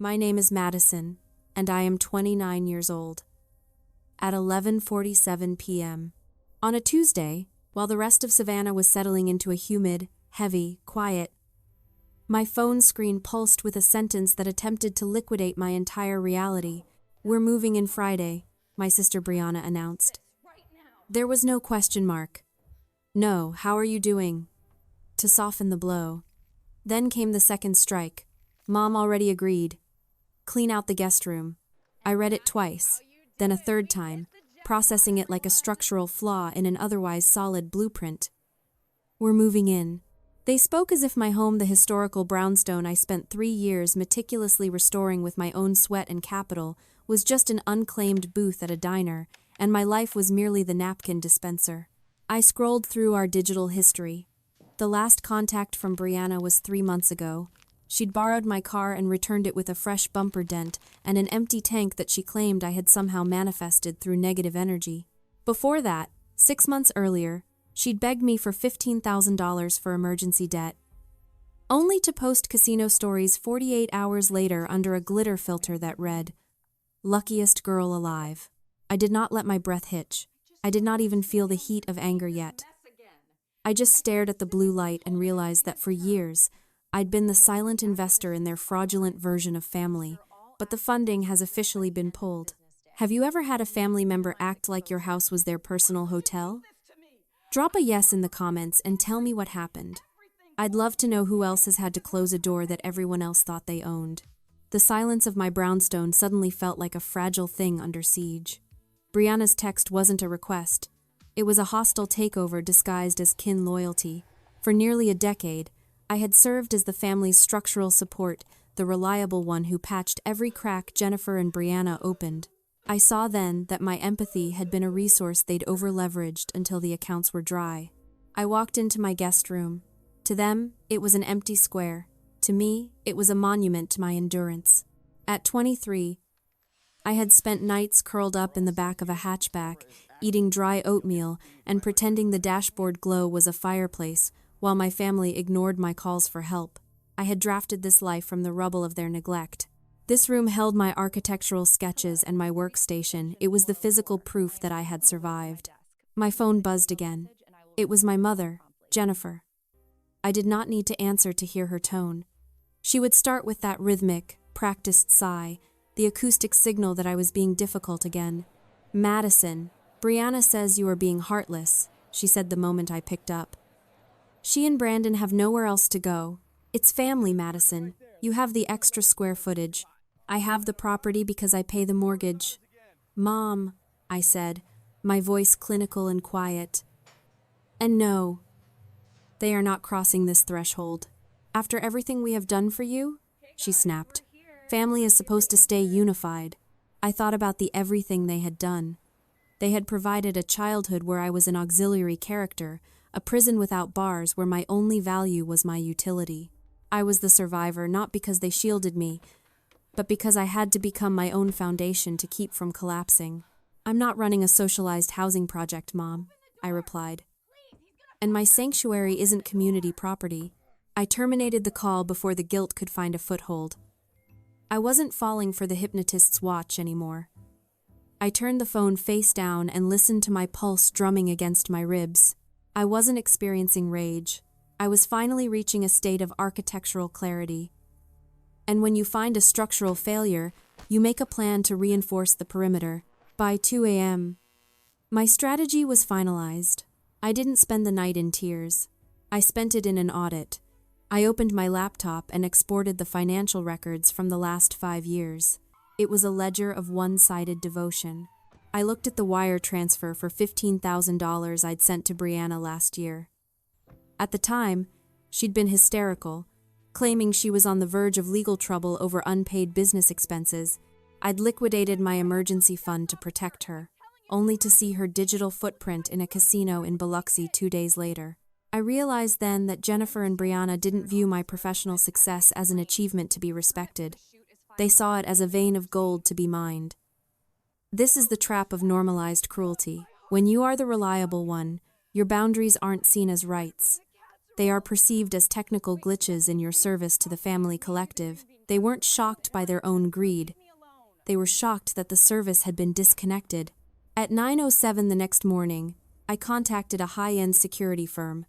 My name is Madison, and I am 29 years old. At 11:47 p.m. on a Tuesday, while the rest of Savannah was settling into a humid, heavy quiet, my phone screen pulsed with a sentence that attempted to liquidate my entire reality. "We're moving in Friday," my sister Brianna announced. There was no question mark. "No, how are you doing?" to soften the blow. Then came the second strike. Mom already agreed. Clean out the guest room. I read it twice, then a third time, processing it like a structural flaw in an otherwise solid blueprint. "We're moving in." They spoke as if my home, the historical brownstone I spent 3 years meticulously restoring with my own sweat and capital, was just an unclaimed booth at a diner, and my life was merely the napkin dispenser. I scrolled through our digital history. The last contact from Brianna was 3 months ago. She'd borrowed my car and returned it with a fresh bumper dent and an empty tank that she claimed I had somehow manifested through negative energy. Before that, 6 months earlier, she'd begged me for $15,000 for emergency debt, only to post casino stories 48 hours later under a glitter filter that read, "Luckiest girl alive." I did not let my breath hitch. I did not even feel the heat of anger yet. I just stared at the blue light and realized that for years, I'd been the silent investor in their fraudulent version of family, but the funding has officially been pulled. Have you ever had a family member act like your house was their personal hotel? Drop a yes in the comments and tell me what happened. I'd love to know who else has had to close a door that everyone else thought they owned. The silence of my brownstone suddenly felt like a fragile thing under siege. Brianna's text wasn't a request. It was a hostile takeover disguised as kin loyalty. For nearly a decade, I had served as the family's structural support, the reliable one who patched every crack Jennifer and Brianna opened. I saw then that my empathy had been a resource they'd over-leveraged until the accounts were dry. I walked into my guest room. To them, it was an empty square. To me, it was a monument to my endurance. At 23, I had spent nights curled up in the back of a hatchback, eating dry oatmeal and pretending the dashboard glow was a fireplace, while my family ignored my calls for help. I had drafted this life from the rubble of their neglect. This room held my architectural sketches and my workstation. It was the physical proof that I had survived. My phone buzzed again. It was my mother, Jennifer. I did not need to answer to hear her tone. She would start with that rhythmic, practiced sigh, the acoustic signal that I was being difficult again. "Madison, Brianna says you are being heartless," she said the moment I picked up. "She and Brandon have nowhere else to go. It's family, Madison. You have the extra square footage. I have the property because I pay the mortgage." "Mom," I said, my voice clinical and quiet. "And no, they are not crossing this threshold. After everything we have done for you," she snapped. "Family is supposed to stay unified." I thought about the everything they had done. They had provided a childhood where I was an auxiliary character, a prison without bars where my only value was my utility. I was the survivor not because they shielded me, but because I had to become my own foundation to keep from collapsing. "I'm not running a socialized housing project, Mom," I replied. "And my sanctuary isn't community property." I terminated the call before the guilt could find a foothold. I wasn't falling for the hypnotist's watch anymore. I turned the phone face down and listened to my pulse drumming against my ribs. I wasn't experiencing rage. I was finally reaching a state of architectural clarity. And when you find a structural failure, you make a plan to reinforce the perimeter. By 2 a.m., my strategy was finalized. I didn't spend the night in tears. I spent it in an audit. I opened my laptop and exported the financial records from the last 5 years. It was a ledger of one-sided devotion. I looked at the wire transfer for $15,000 I'd sent to Brianna last year. At the time, she'd been hysterical, claiming she was on the verge of legal trouble over unpaid business expenses. I'd liquidated my emergency fund to protect her, only to see her digital footprint in a casino in Biloxi 2 days later. I realized then that Jennifer and Brianna didn't view my professional success as an achievement to be respected. They saw it as a vein of gold to be mined. This is the trap of normalized cruelty. When you are the reliable one, your boundaries aren't seen as rights. They are perceived as technical glitches in your service to the family collective. They weren't shocked by their own greed. They were shocked that the service had been disconnected. At 9:07 the next morning, I contacted a high-end security firm.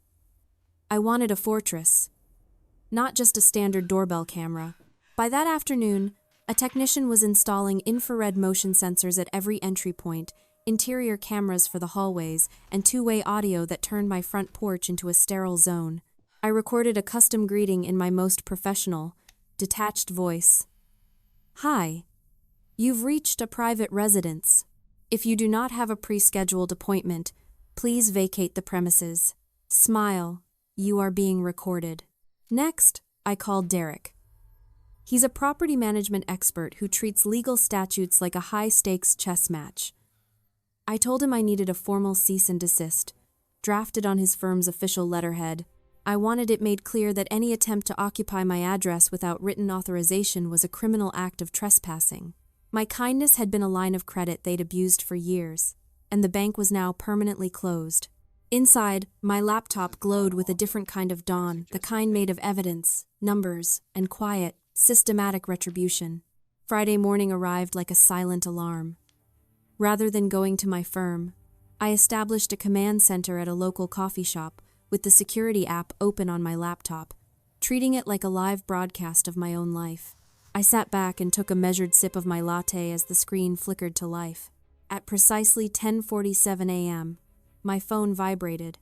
I wanted a fortress, not just a standard doorbell camera. By that afternoon, a technician was installing infrared motion sensors at every entry point, interior cameras for the hallways, and two-way audio that turned my front porch into a sterile zone. I recorded a custom greeting in my most professional, detached voice. "Hi. You've reached a private residence. If you do not have a pre-scheduled appointment, please vacate the premises. Smile. You are being recorded." Next, I called Derek. He's a property management expert who treats legal statutes like a high-stakes chess match. I told him I needed a formal cease and desist, drafted on his firm's official letterhead. I wanted it made clear that any attempt to occupy my address without written authorization was a criminal act of trespassing. My kindness had been a line of credit they'd abused for years, and the bank was now permanently closed. Inside, my laptop glowed with a different kind of dawn, the kind made of evidence, numbers, and quiet, systematic retribution. Friday morning arrived like a silent alarm. Rather than going to my firm, I established a command center at a local coffee shop with the security app open on my laptop, treating it like a live broadcast of my own life. I sat back and took a measured sip of my latte as the screen flickered to life. At precisely 10:47 a.m., my phone vibrated.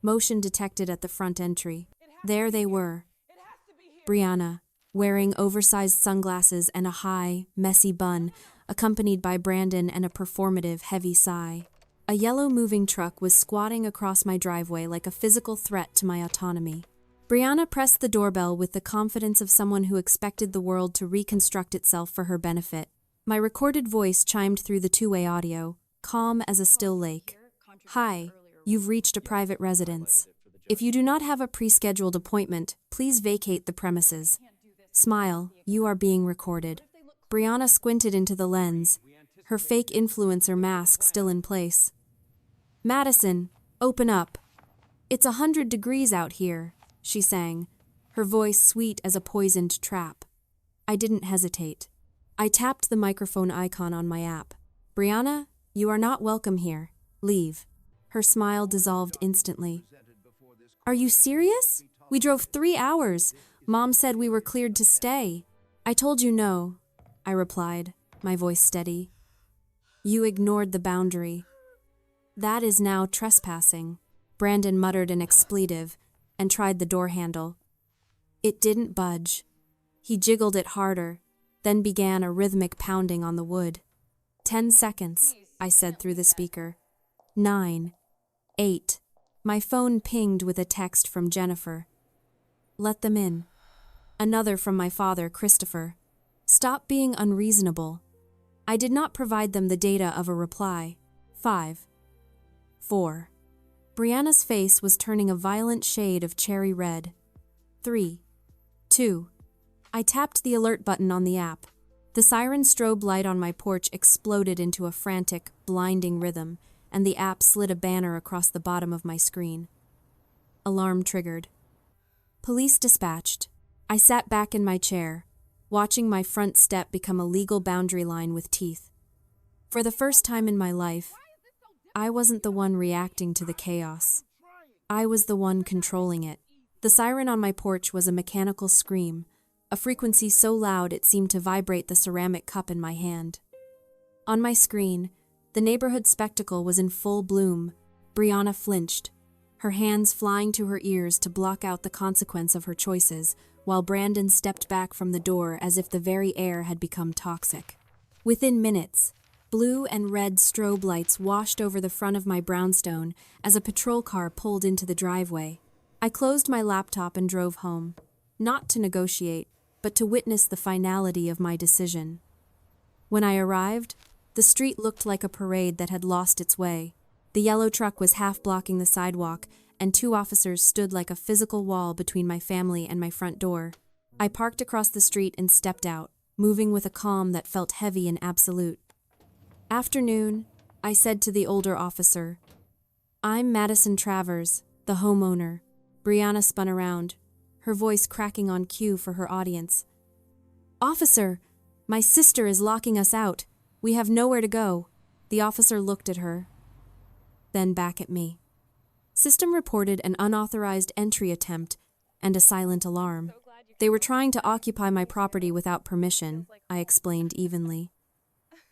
Motion detected at the front entry. There they were. Brianna, wearing oversized sunglasses and a high, messy bun, accompanied by Brandon and a performative, heavy sigh. A yellow moving truck was squatting across my driveway like a physical threat to my autonomy. Brianna pressed the doorbell with the confidence of someone who expected the world to reconstruct itself for her benefit. My recorded voice chimed through the two-way audio, calm as a still lake. "Hi, you've reached a private residence. If you do not have a pre-scheduled appointment, please vacate the premises. Smile, you are being recorded." Brianna squinted into the lens, her fake influencer mask still in place. "Madison, open up. It's 100 degrees out here," she sang, her voice sweet as a poisoned trap. I didn't hesitate. I tapped the microphone icon on my app. "Brianna, you are not welcome here. Leave." Her smile dissolved instantly. "Are you serious? We drove 3 hours. Mom said we were cleared to stay." "I told you no," I replied, my voice steady. "You ignored the boundary. That is now trespassing." Brandon muttered an expletive and tried the door handle. It didn't budge. He jiggled it harder, then began a rhythmic pounding on the wood. 10 seconds, I said through the speaker. 9, 8. My phone pinged with a text from Jennifer. "Let them in." Another from my father, Christopher. "Stop being unreasonable." I did not provide them the data of a reply. 5, 4. Brianna's face was turning a violent shade of cherry red. 3, 2. I tapped the alert button on the app. The siren strobe light on my porch exploded into a frantic, blinding rhythm, and the app slid a banner across the bottom of my screen. Alarm triggered. Police dispatched. I sat back in my chair, watching my front step become a legal boundary line with teeth. For the first time in my life, I wasn't the one reacting to the chaos. I was the one controlling it. The siren on my porch was a mechanical scream, a frequency so loud it seemed to vibrate the ceramic cup in my hand. On my screen, the neighborhood spectacle was in full bloom. Brianna flinched, her hands flying to her ears to block out the consequence of her choices, while Brandon stepped back from the door as if the very air had become toxic. Within minutes, blue and red strobe lights washed over the front of my brownstone as a patrol car pulled into the driveway. I closed my laptop and drove home, not to negotiate, but to witness the finality of my decision. When I arrived, the street looked like a parade that had lost its way. The yellow truck was half blocking the sidewalk, and 2 officers stood like a physical wall between my family and my front door. I parked across the street and stepped out, moving with a calm that felt heavy and absolute. "Afternoon," I said to the older officer. "I'm Madison Travers, the homeowner." Brianna spun around, her voice cracking on cue for her audience. "Officer, my sister is locking us out. We have nowhere to go." The officer looked at her, then back at me. System reported an unauthorized entry attempt and a silent alarm. They were trying to occupy my property without permission, I explained evenly.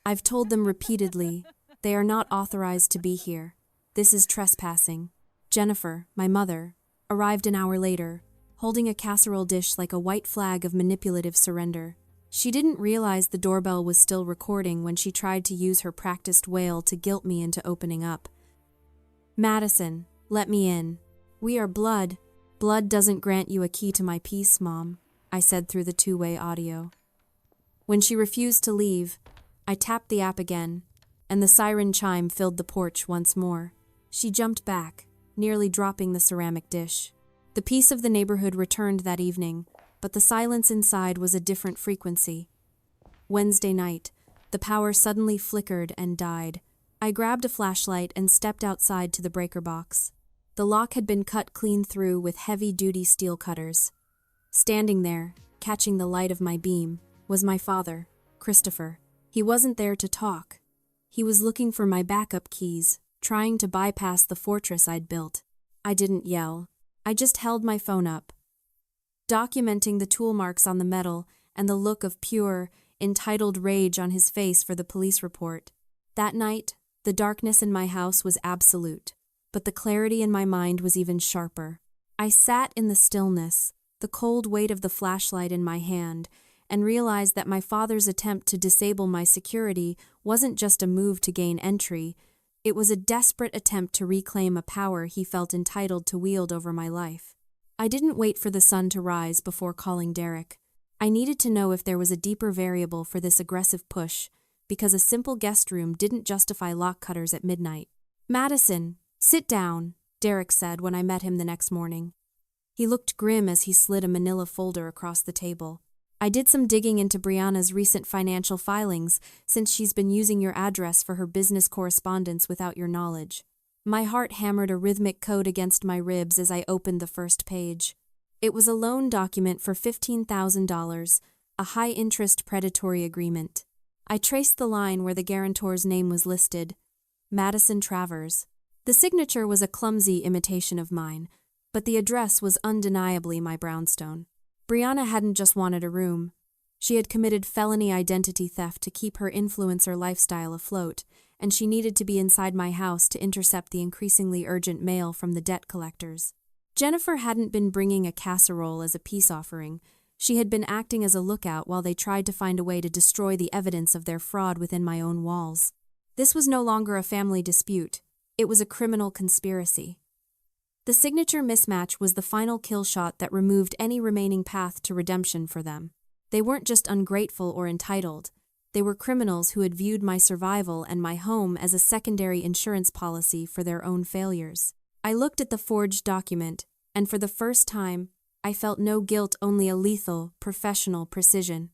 I've told them repeatedly, they are not authorized to be here. This is trespassing. Jennifer, my mother, arrived an hour later, holding a casserole dish like a white flag of manipulative surrender. She didn't realize the doorbell was still recording when she tried to use her practiced wail to guilt me into opening up. "Madison, let me in. We are blood. Blood doesn't grant you a key to my peace, Mom," I said through the two-way audio. When she refused to leave, I tapped the app again, and the siren chime filled the porch once more. She jumped back, nearly dropping the ceramic dish. The peace of the neighborhood returned that evening, but the silence inside was a different frequency. Wednesday night, the power suddenly flickered and died. I grabbed a flashlight and stepped outside to the breaker box. The lock had been cut clean through with heavy-duty steel cutters. Standing there, catching the light of my beam, was my father, Christopher. He wasn't there to talk. He was looking for my backup keys, trying to bypass the fortress I'd built. I didn't yell. I just held my phone up, documenting the tool marks on the metal and the look of pure, entitled rage on his face for the police report. That night, the darkness in my house was absolute, but the clarity in my mind was even sharper. I sat in the stillness, the cold weight of the flashlight in my hand, and realized that my father's attempt to disable my security wasn't just a move to gain entry, it was a desperate attempt to reclaim a power he felt entitled to wield over my life. I didn't wait for the sun to rise before calling Derek. I needed to know if there was a deeper variable for this aggressive push, because a simple guest room didn't justify lock cutters at midnight. "Madison, sit down," Derek said when I met him the next morning. He looked grim as he slid a manila folder across the table. "I did some digging into Brianna's recent financial filings since she's been using your address for her business correspondence without your knowledge." My heart hammered a rhythmic code against my ribs as I opened the first page. It was a loan document for $15,000, a high-interest predatory agreement. I traced the line where the guarantor's name was listed, Madison Travers. The signature was a clumsy imitation of mine, but the address was undeniably my brownstone. Brianna hadn't just wanted a room. She had committed felony identity theft to keep her influencer lifestyle afloat, and she needed to be inside my house to intercept the increasingly urgent mail from the debt collectors. Jennifer hadn't been bringing a casserole as a peace offering. She had been acting as a lookout while they tried to find a way to destroy the evidence of their fraud within my own walls. This was no longer a family dispute. It was a criminal conspiracy. The signature mismatch was the final kill shot that removed any remaining path to redemption for them. They weren't just ungrateful or entitled. They were criminals who had viewed my survival and my home as a secondary insurance policy for their own failures. I looked at the forged document, and for the first time, I felt no guilt, only a lethal, professional precision.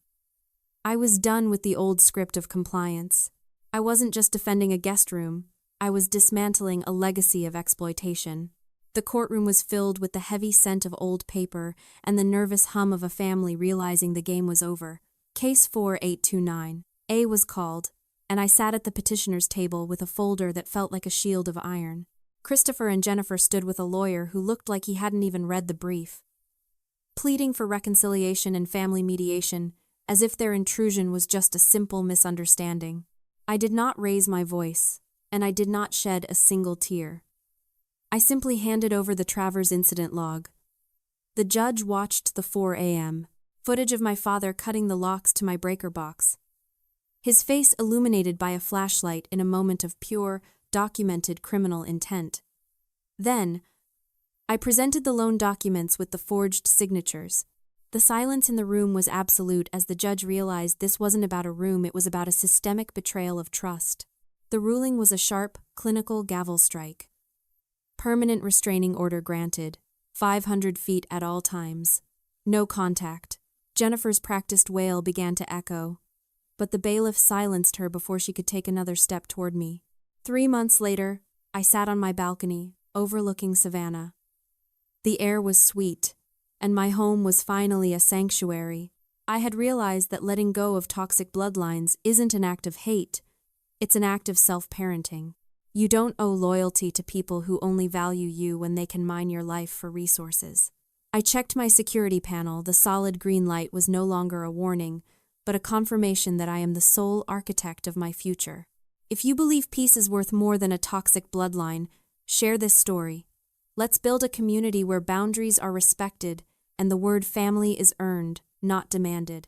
I was done with the old script of compliance. I wasn't just defending a guest room. I was dismantling a legacy of exploitation. The courtroom was filled with the heavy scent of old paper and the nervous hum of a family realizing the game was over. Case 4829. A was called, and I sat at the petitioner's table with a folder that felt like a shield of iron. Christopher and Jennifer stood with a lawyer who looked like he hadn't even read the brief, pleading for reconciliation and family mediation, as if their intrusion was just a simple misunderstanding. I did not raise my voice, and I did not shed a single tear. I simply handed over the Travers incident log. The judge watched the 4 a.m. footage of my father cutting the locks to my breaker box, his face illuminated by a flashlight in a moment of pure, documented criminal intent. Then, I presented the loan documents with the forged signatures. The silence in the room was absolute as the judge realized this wasn't about a room, it was about a systemic betrayal of trust. The ruling was a sharp, clinical gavel strike. Permanent restraining order granted. 500 feet at all times. No contact. Jennifer's practiced wail began to echo, but the bailiff silenced her before she could take another step toward me. 3 months later, I sat on my balcony, overlooking Savannah. The air was sweet, and my home was finally a sanctuary, I had realized that letting go of toxic bloodlines isn't an act of hate, it's an act of self-parenting. You don't owe loyalty to people who only value you when they can mine your life for resources. I checked my security panel. The solid green light was no longer a warning, but a confirmation that I am the sole architect of my future. If you believe peace is worth more than a toxic bloodline, share this story. Let's build a community where boundaries are respected and the word family is earned, not demanded.